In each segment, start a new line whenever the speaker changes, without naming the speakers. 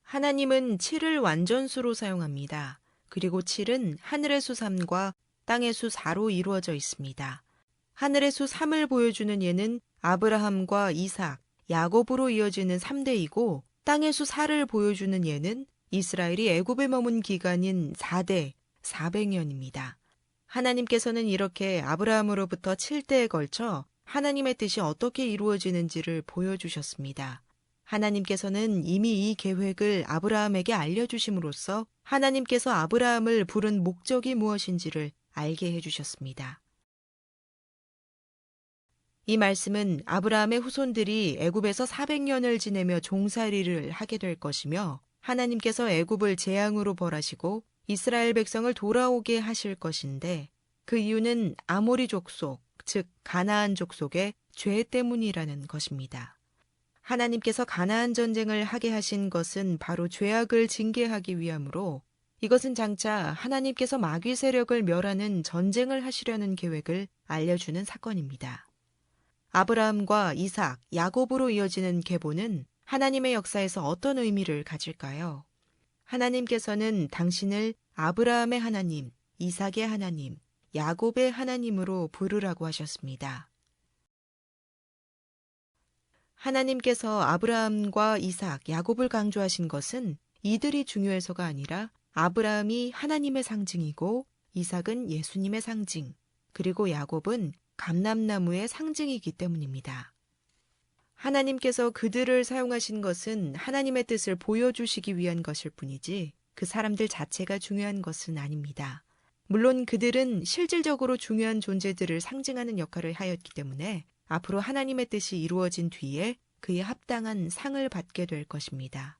하나님은 7을 완전수로 사용합니다. 그리고 7은 하늘의 수 3과 땅의 수 4로 이루어져 있습니다. 하늘의 수 3을 보여주는 예는 아브라함과 이삭, 야곱으로 이어지는 3대이고 땅의 수 4를 보여주는 예는 이스라엘이 애굽에 머문 기간인 4대, 400년입니다. 하나님께서는 이렇게 아브라함으로부터 7대에 걸쳐 하나님의 뜻이 어떻게 이루어지는지를 보여주셨습니다. 하나님께서는 이미 이 계획을 아브라함에게 알려주심으로써 하나님께서 아브라함을 부른 목적이 무엇인지를 알게 해주셨습니다. 이 말씀은 아브라함의 후손들이 애굽에서 400년을 지내며 종살이를 하게 될 것이며 하나님께서 애굽을 재앙으로 벌하시고 이스라엘 백성을 돌아오게 하실 것인데 그 이유는 아모리 족속, 즉 가나안 족속의 죄 때문이라는 것입니다. 하나님께서 가나안 전쟁을 하게 하신 것은 바로 죄악을 징계하기 위함으로 이것은 장차 하나님께서 마귀 세력을 멸하는 전쟁을 하시려는 계획을 알려주는 사건입니다. 아브라함과 이삭, 야곱으로 이어지는 계보는 하나님의 역사에서 어떤 의미를 가질까요? 하나님께서는 당신을 아브라함의 하나님, 이삭의 하나님, 야곱의 하나님으로 부르라고 하셨습니다. 하나님께서 아브라함과 이삭, 야곱을 강조하신 것은 이들이 중요해서가 아니라 아브라함이 하나님의 상징이고 이삭은 예수님의 상징, 그리고 야곱은 감람나무의 상징이기 때문입니다. 하나님께서 그들을 사용하신 것은 하나님의 뜻을 보여주시기 위한 것일 뿐이지 그 사람들 자체가 중요한 것은 아닙니다. 물론 그들은 실질적으로 중요한 존재들을 상징하는 역할을 하였기 때문에 앞으로 하나님의 뜻이 이루어진 뒤에 그에 합당한 상을 받게 될 것입니다.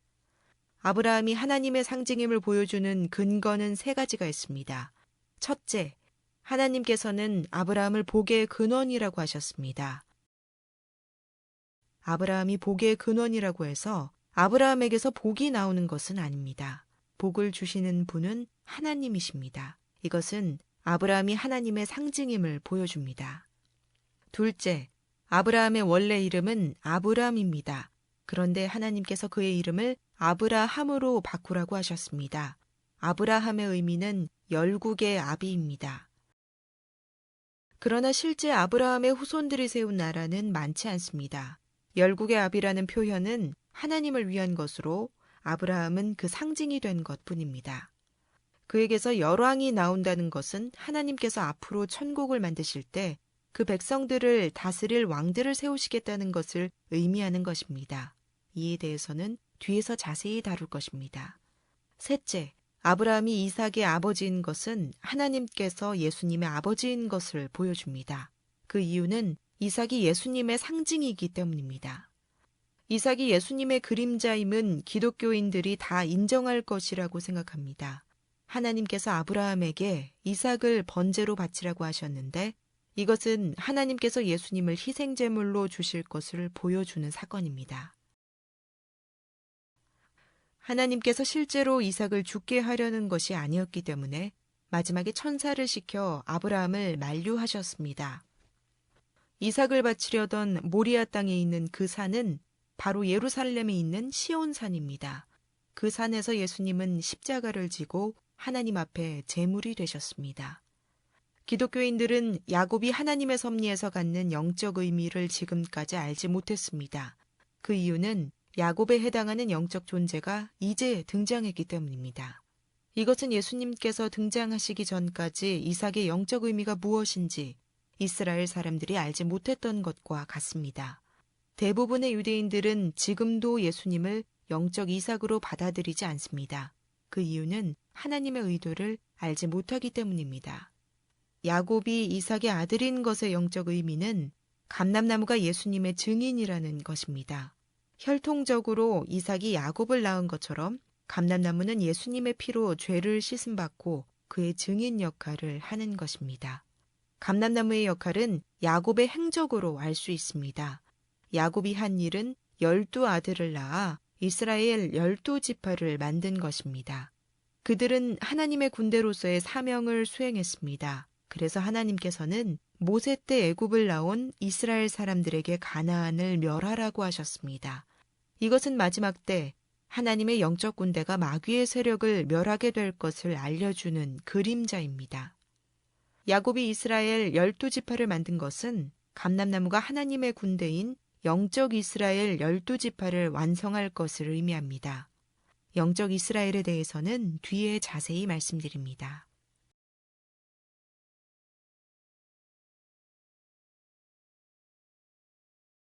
아브라함이 하나님의 상징임을 보여주는 근거는 세 가지가 있습니다. 첫째, 하나님께서는 아브라함을 복의 근원이라고 하셨습니다. 아브라함이 복의 근원이라고 해서 아브라함에게서 복이 나오는 것은 아닙니다. 복을 주시는 분은 하나님이십니다. 이것은 아브라함이 하나님의 상징임을 보여줍니다. 둘째, 아브라함의 원래 이름은 아브람입니다. 그런데 하나님께서 그의 이름을 아브라함으로 바꾸라고 하셨습니다. 아브라함의 의미는 열국의 아비입니다. 그러나 실제 아브라함의 후손들이 세운 나라는 많지 않습니다. 열국의 아비라는 표현은 하나님을 위한 것으로 아브라함은 그 상징이 된 것뿐입니다. 그에게서 열왕이 나온다는 것은 하나님께서 앞으로 천국을 만드실 때 그 백성들을 다스릴 왕들을 세우시겠다는 것을 의미하는 것입니다. 이에 대해서는 뒤에서 자세히 다룰 것입니다. 셋째, 아브라함이 이삭의 아버지인 것은 하나님께서 예수님의 아버지인 것을 보여줍니다. 그 이유는 이삭이 예수님의 상징이기 때문입니다. 이삭이 예수님의 그림자임은 기독교인들이 다 인정할 것이라고 생각합니다. 하나님께서 아브라함에게 이삭을 번제로 바치라고 하셨는데 이것은 하나님께서 예수님을 희생제물로 주실 것을 보여주는 사건입니다. 하나님께서 실제로 이삭을 죽게 하려는 것이 아니었기 때문에 마지막에 천사를 시켜 아브라함을 만류하셨습니다. 이삭을 바치려던 모리아 땅에 있는 그 산은 바로 예루살렘에 있는 시온산입니다. 그 산에서 예수님은 십자가를 지고 하나님 앞에 제물이 되셨습니다. 기독교인들은 야곱이 하나님의 섭리에서 갖는 영적 의미를 지금까지 알지 못했습니다. 그 이유는 야곱에 해당하는 영적 존재가 이제 등장했기 때문입니다. 이것은 예수님께서 등장하시기 전까지 이삭의 영적 의미가 무엇인지 이스라엘 사람들이 알지 못했던 것과 같습니다. 대부분의 유대인들은 지금도 예수님을 영적 이삭으로 받아들이지 않습니다. 그 이유는 하나님의 의도를 알지 못하기 때문입니다. 야곱이 이삭의 아들인 것의 영적 의미는 감람나무가 예수님의 증인이라는 것입니다. 혈통적으로 이삭이 야곱을 낳은 것처럼 감람나무는 예수님의 피로 죄를 씻음받고 그의 증인 역할을 하는 것입니다. 감람나무의 역할은 야곱의 행적으로 알 수 있습니다. 야곱이 한 일은 12아들을 낳아 이스라엘 12지파를 만든 것입니다. 그들은 하나님의 군대로서의 사명을 수행했습니다. 그래서 하나님께서는 모세 때 애굽을 나온 이스라엘 사람들에게 가나안을 멸하라고 하셨습니다. 이것은 마지막 때 하나님의 영적 군대가 마귀의 세력을 멸하게 될 것을 알려주는 그림자입니다. 야곱이 이스라엘 12지파를 만든 것은 감람나무가 하나님의 군대인 영적 이스라엘 12지파를 완성할 것을 의미합니다. 영적 이스라엘에 대해서는 뒤에 자세히 말씀드립니다.